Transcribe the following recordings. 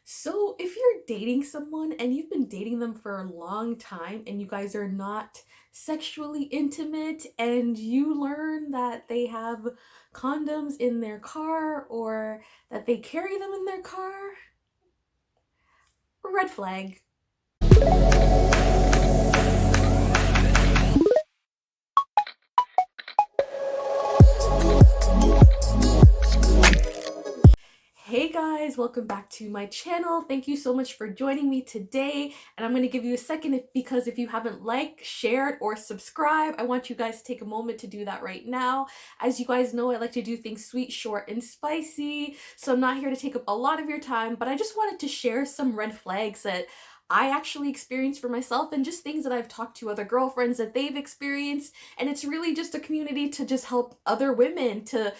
So, if you're dating someone and you've been dating them for a long time and you guys are not sexually intimate and you learn that they have condoms in their car or that they carry them in their car, red flag. Hey guys, welcome back to my channel. Thank you so much for joining me today. And I'm going to give you a second because if you haven't liked, shared, or subscribed, I want you guys to take a moment to do that right now. As you guys know, I like to do things sweet, short, and spicy. So I'm not here to take up a lot of your time, but I just wanted to share some red flags that I actually experienced for myself and just things that I've talked to other girlfriends that they've experienced. And it's really just a community to just help other women to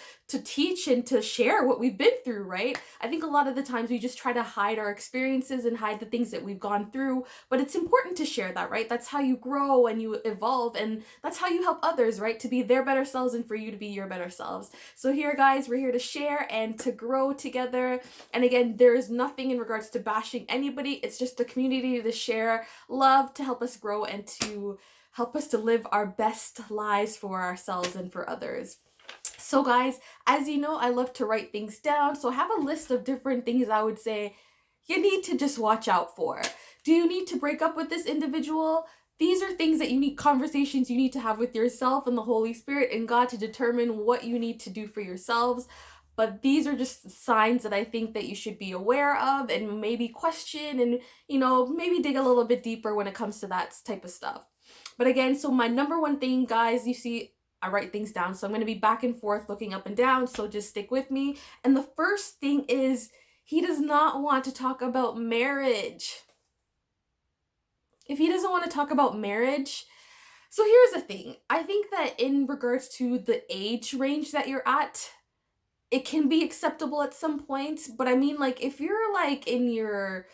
teach and to share what we've been through, right? I think a lot of the times we just try to hide our experiences and hide the things that we've gone through, but it's important to share that, right? That's how you grow and you evolve, and that's how you help others, right? To be their better selves and for you to be your better selves. So here, guys, we're here to share and to grow together. And again, there is nothing in regards to bashing anybody. It's just a community to share love, to help us grow, and to help us to live our best lives for ourselves and for others. So guys, as you know, I love to write things down. So I have a list of different things I would say you need to just watch out for. Do you need to break up with this individual? These are things that you need, conversations you need to have with yourself and the Holy Spirit and God to determine what you need to do for yourselves. But these are just signs that I think that you should be aware of and maybe question and, maybe dig a little bit deeper when it comes to that type of stuff. But again, so my number one thing, guys, you see, I write things down. So I'm going to be back and forth looking up and down. So just stick with me. And the first thing is he does not want to talk about marriage. If he doesn't want to talk about marriage, so here's the thing. I think that in regards to the age range that you're at, it can be acceptable at some points. But I mean, like, if you're like in your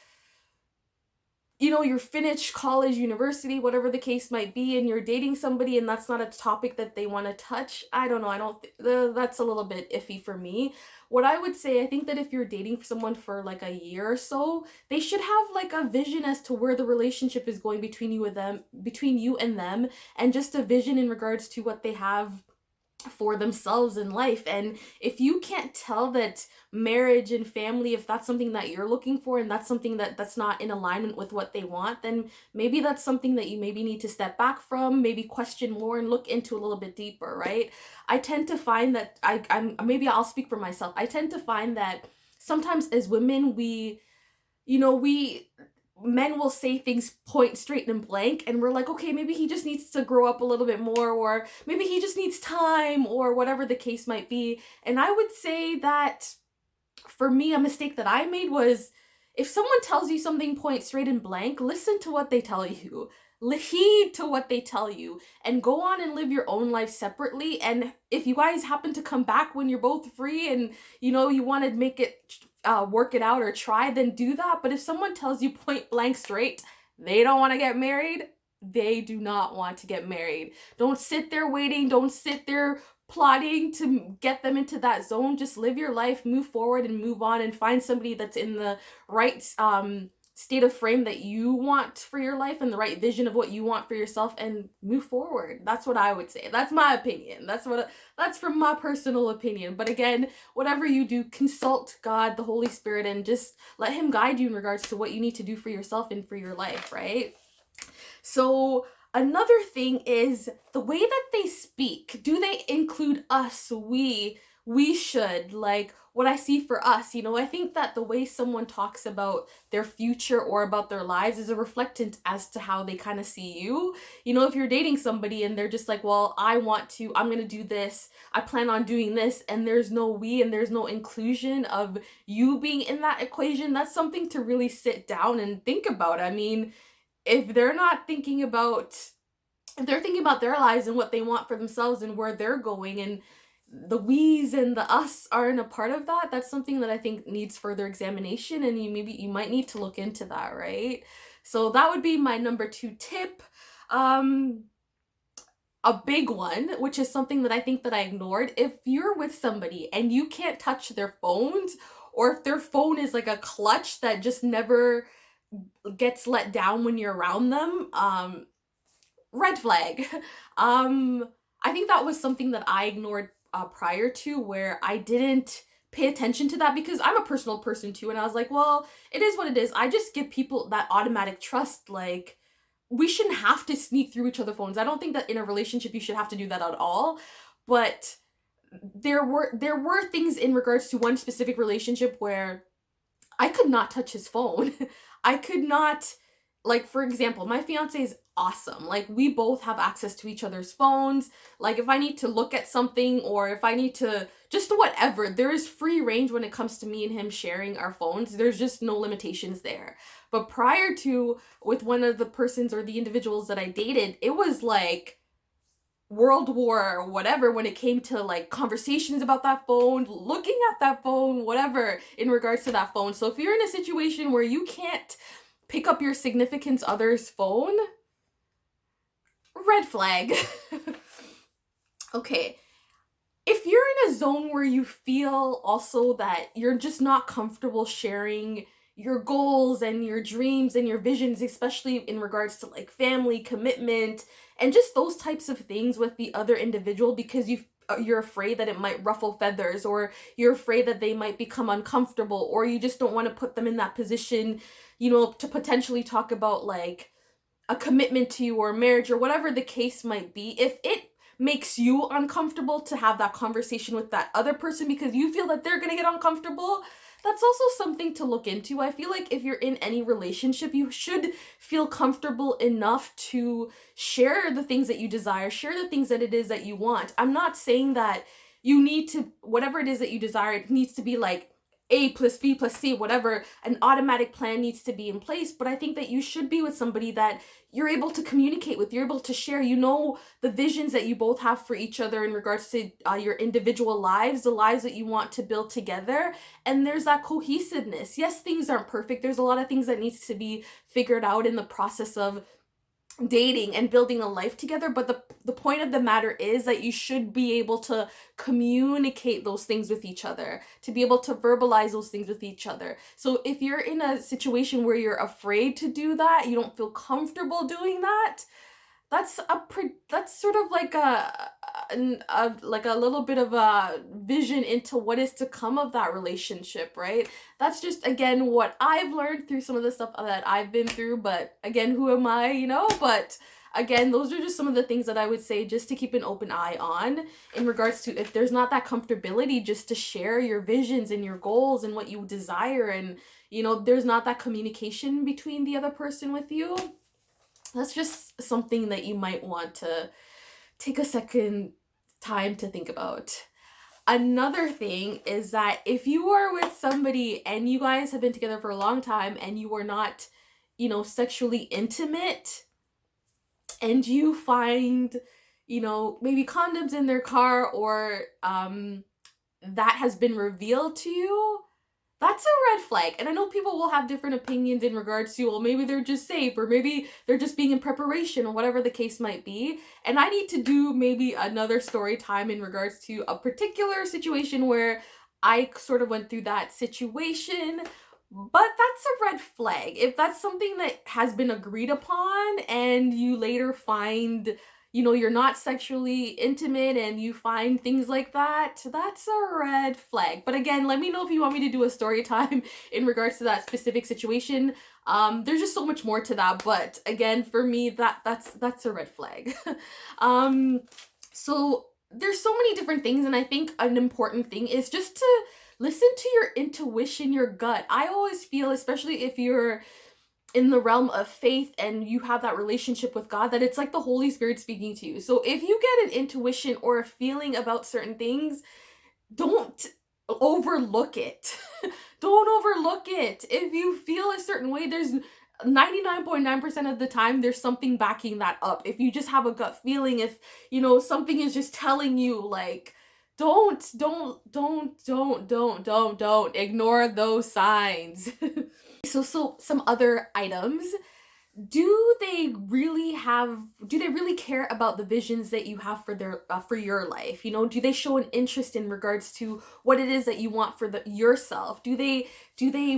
you're finished college, university, whatever the case might be, and you're dating somebody and that's not a topic that they want to touch, I don't know. I don't, that's a little bit iffy for me. What I would say, I think that if you're dating someone for like a year or so, they should have like a vision as to where the relationship is going between you and them, and just a vision in regards to what they have for themselves in life. And if you can't tell that marriage and family, if that's something that you're looking for and that's something that's not in alignment with what they want, then maybe that's something that you maybe need to step back from, maybe question more and look into a little bit deeper, right? I tend to find that I'm maybe I'll speak for myself. I tend to find that sometimes as women we men will say things point straight and blank, and we're like, okay, maybe he just needs to grow up a little bit more, or maybe he just needs time, or whatever the case might be. And I would say that for me, a mistake that I made was, if someone tells you something point straight and blank, listen to what they tell you. Heed to what they tell you and go on and live your own life separately. And if you guys happen to come back when you're both free and you want to make it work it out or try, then do that. But if someone tells you point blank straight they don't want to get married, they do not want to get married. Don't sit there waiting. Don't sit there plotting to get them into that zone. Just live your life, move forward, and move on, and find somebody that's in the right state of frame that you want for your life and the right vision of what you want for yourself, and move forward. That's what I would say. That's my opinion. That's from my personal opinion. But again, whatever you do, consult God, the Holy Spirit, and just let him guide you in regards to what you need to do for yourself and for your life, right? So another thing is the way that they speak. Do they include us? We should. Like what I see for us, I think that the way someone talks about their future or about their lives is a reflectant as to how they kind of see you. If you're dating somebody and they're just like, well, I'm going to do this, I plan on doing this, and there's no we and there's no inclusion of you being in that equation, that's something to really sit down and think about. I mean, if they're not thinking about if they're thinking about their lives and what they want for themselves and where they're going, and the we's and the us aren't a part of that, that's something that I think needs further examination, and you might need to look into that, right? So that would be my number 2 tip. A big one, which is something that I think that I ignored. If you're with somebody and you can't touch their phones, or if their phone is like a clutch that just never gets let down when you're around them, red flag. um I think that was something that I ignored prior to, where I didn't pay attention to that because I'm a personal person too, and I was like, well, it is what it is. I just give people that automatic trust. Like, we shouldn't have to sneak through each other's phones. I don't think that in a relationship you should have to do that at all. But there were things in regards to one specific relationship where I could not touch his phone. I could not, like, for example, my fiance is awesome. Like, we both have access to each other's phones. Like, if I need to look at something or if I need to just whatever, there is free range when it comes to me and him sharing our phones. There's just no limitations there. But prior to, with one of the persons or the individuals that I dated, it was like World War or whatever when it came to like conversations about that phone, looking at that phone, whatever in regards to that phone. So if you're in a situation where you can't pick up your significant other's phone, red flag. Okay. If you're in a zone where you feel also that you're just not comfortable sharing your goals and your dreams and your visions, especially in regards to like family commitment and just those types of things with the other individual, because you're afraid that it might ruffle feathers, or you're afraid that they might become uncomfortable, or you just don't want to put them in that position, to potentially talk about like a commitment to you or marriage or whatever the case might be. If it makes you uncomfortable to have that conversation with that other person because you feel that they're going to get uncomfortable, that's also something to look into. I feel like if you're in any relationship, you should feel comfortable enough to share the things that you desire, share the things that it is that you want. I'm not saying that you need to, whatever it is that you desire, it needs to be like A plus B plus C, whatever, an automatic plan needs to be in place. But I think that you should be with somebody that you're able to communicate with, you're able to share, the visions that you both have for each other in regards to your individual lives, the lives that you want to build together. And there's that cohesiveness. Yes, things aren't perfect. There's a lot of things that needs to be figured out in the process of dating and building a life together, but the point of the matter is that you should be able to communicate those things with each other, to be able to verbalize those things with each other. So if you're in a situation where you're afraid to do that, you don't feel comfortable doing that, that's sort of like like a little bit of a vision into what is to come of that relationship, right? That's just, again, what I've learned through some of the stuff that I've been through. But again, who am I? But again, those are just some of the things that I would say just to keep an open eye on in regards to if there's not that comfortability just to share your visions and your goals and what you desire, and there's not that communication between the other person with you. That's just something that you might want to take a second time to think about. Another thing is that if you are with somebody and you guys have been together for a long time and you are not, sexually intimate, and you find, maybe condoms in their car, or that has been revealed to you, that's a red flag. And I know people will have different opinions in regards to, well, maybe they're just safe, or maybe they're just being in preparation, or whatever the case might be. And I need to do maybe another story time in regards to a particular situation where I sort of went through that situation. But that's a red flag. If that's something that has been agreed upon and you later find, you're not sexually intimate and you find things like that, that's a red flag. But again, let me know if you want me to do a story time in regards to that specific situation. There's just so much more to that, but again, for me, that's a red flag. So there's so many different things, and I think an important thing is just to listen to your intuition, your gut. I always feel, especially if you're in the realm of faith and you have that relationship with God, that it's like the Holy Spirit speaking to you. So if you get an intuition or a feeling about certain things, don't overlook it. Don't overlook it. If you feel a certain way, there's 99.9% of the time there's something backing that up. If you just have a gut feeling, if something is just telling you, like, don't ignore those signs. So some other items do they really care about the visions that you have for their for your life? You know, do they show an interest in regards to what it is that you want for yourself? Do they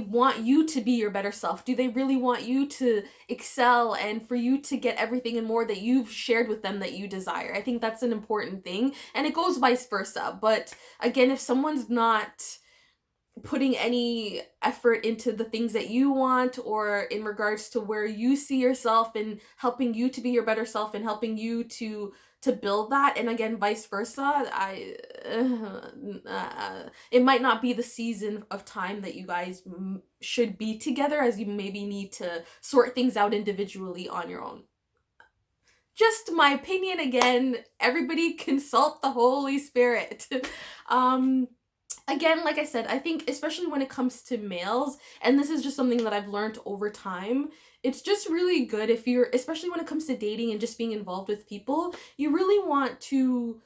want you to be your better self? Do they really want you to excel and for you to get everything and more that you've shared with them that you desire? I think that's an important thing, and it goes vice versa. But again, if someone's not putting any effort into the things that you want, or in regards to where you see yourself and helping you to be your better self and helping you to build that, and again vice versa, it might not be the season of time that you guys should be together, as you maybe need to sort things out individually on your own. Just my opinion. Again, everybody consult the Holy Spirit. um Again, like I said, I think especially when it comes to males, and this is just something that I've learned over time, it's just really good if you're, especially when it comes to dating and just being involved with people, you really want to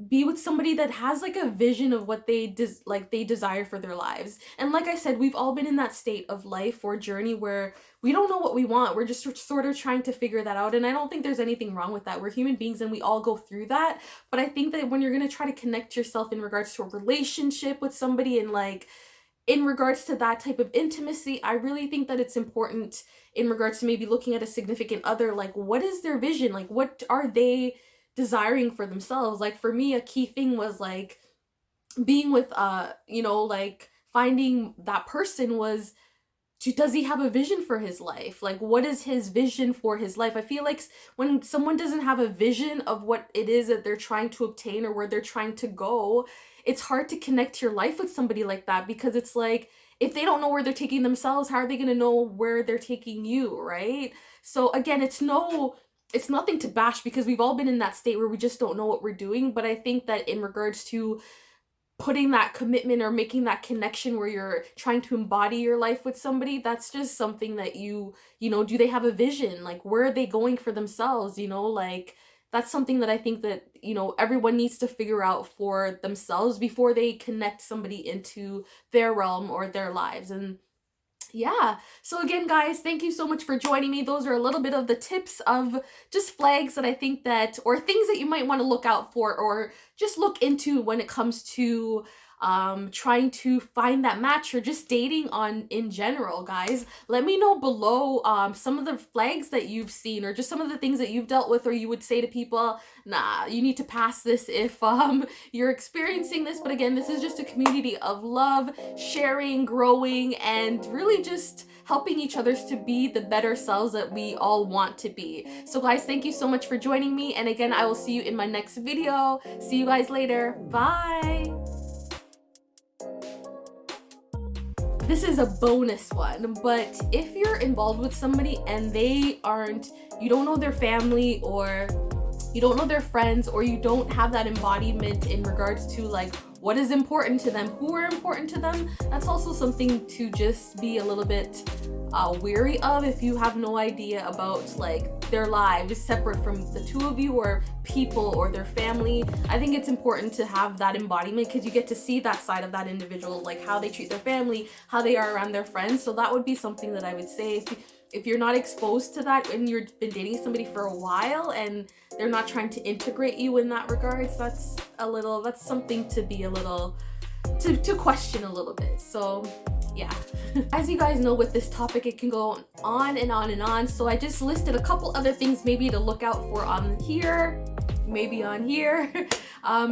be with somebody that has like a vision of what they desire for their lives. And like I said, we've all been in that state of life or journey where we don't know what we want. We're just sort of trying to figure that out, and I don't think there's anything wrong with that. We're human beings and we all go through that. But I think that when you're going to try to connect yourself in regards to a relationship with somebody, and like in regards to that type of intimacy, I really think that it's important in regards to maybe looking at a significant other, like what is their vision? Like what are they desiring for themselves? Like for me, a key thing was like being with like finding that person was, does he have a vision for his life? Like what is his vision for his life? I feel like when someone doesn't have a vision of what it is that they're trying to obtain or where they're trying to go, it's hard to connect your life with somebody like that, because it's like if they don't know where they're taking themselves, how are they going to know where they're taking you, right? So again, it's nothing to bash, because we've all been in that state where we just don't know what we're doing. But I think that in regards to putting that commitment or making that connection where you're trying to embody your life with somebody, that's just something that do they have a vision? Like where are they going for themselves? Like that's something that I think that everyone needs to figure out for themselves before they connect somebody into their realm or their lives. And yeah. So again, guys, thank you so much for joining me. Those are a little bit of the tips of just flags that I think that, or things that you might want to look out for or just look into when it comes to trying to find that match or just dating on in general. Guys, let me know below some of the flags that you've seen, or just some of the things that you've dealt with, or you would say to people, nah, you need to pass this if you're experiencing this. But again, this is just a community of love, sharing, growing, and really just helping each other to be the better selves that we all want to be. So guys, thank you so much for joining me, and again, I will see you in my next video. See you guys later. Bye. This is a bonus one, but if you're involved with somebody and you don't know their family, or you don't know their friends, or you don't have that embodiment in regards to like what is important to them, who are important to them, that's also something to just be a little bit weary of if you have no idea about like their lives separate from the two of you, or people, or their family. I think it's important to have that embodiment, because you get to see that side of that individual, like how they treat their family, how they are around their friends. So that would be something that I would say, if you're not exposed to that and you've been dating somebody for a while and they're not trying to integrate you in that regards, that's something to be a little to question a little bit. So yeah. As you guys know, with this topic, it can go on and on and on. So I just listed a couple other things maybe to look out for on here, maybe on here.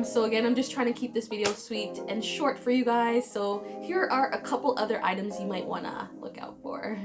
So again, I'm just trying to keep this video sweet and short for you guys. So here are a couple other items you might want to look out for.